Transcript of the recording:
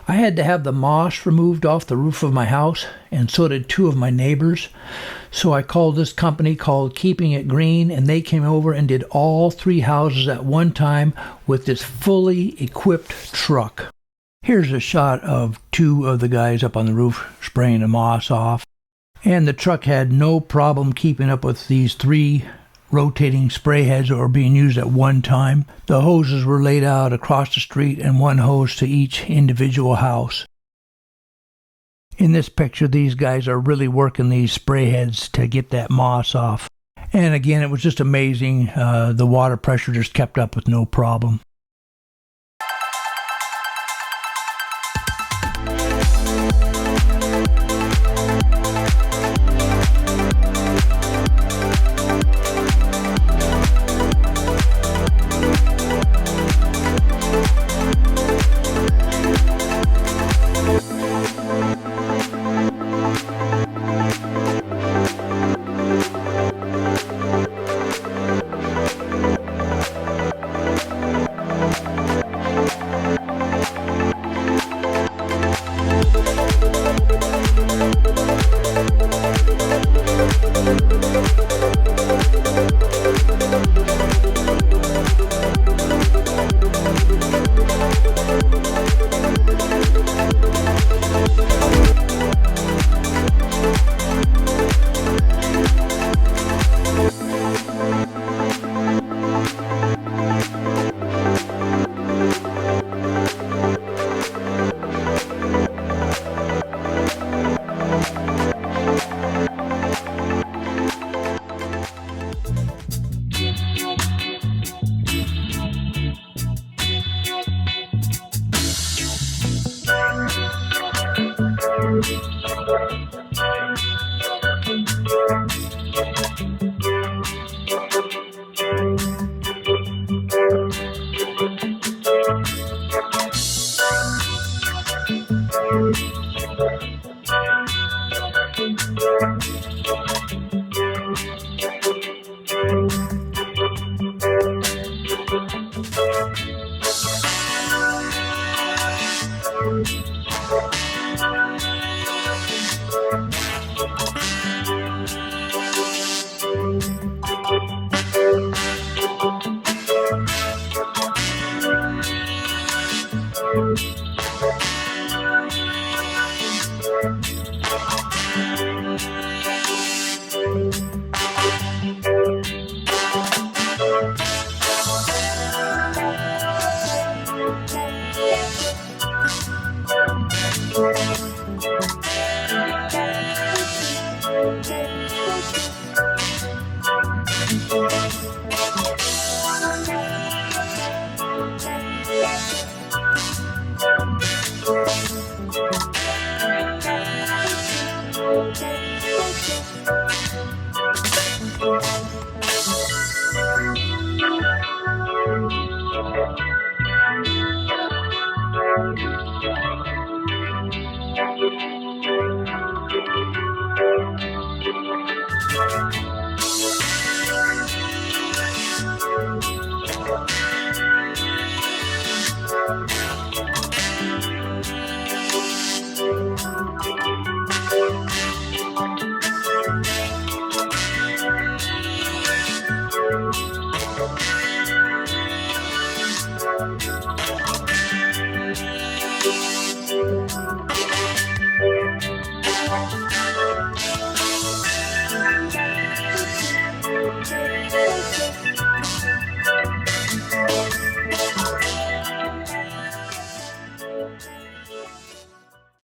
I had to have the moss removed off the roof of my house, and so did two of my neighbors. So I called this company called Keeping It Green, and they came over and did all 3 houses at one time with this fully equipped truck. Here's a shot of 2 of the guys up on the roof spraying the moss off. And the truck had no problem keeping up with these 3 rotating spray heads that were being used at one time. The hoses were laid out across the street and 1 hose to each individual house. In this picture, these guys are really working these spray heads to get that moss off. And again, it was just amazing. The water pressure just kept up with no problem.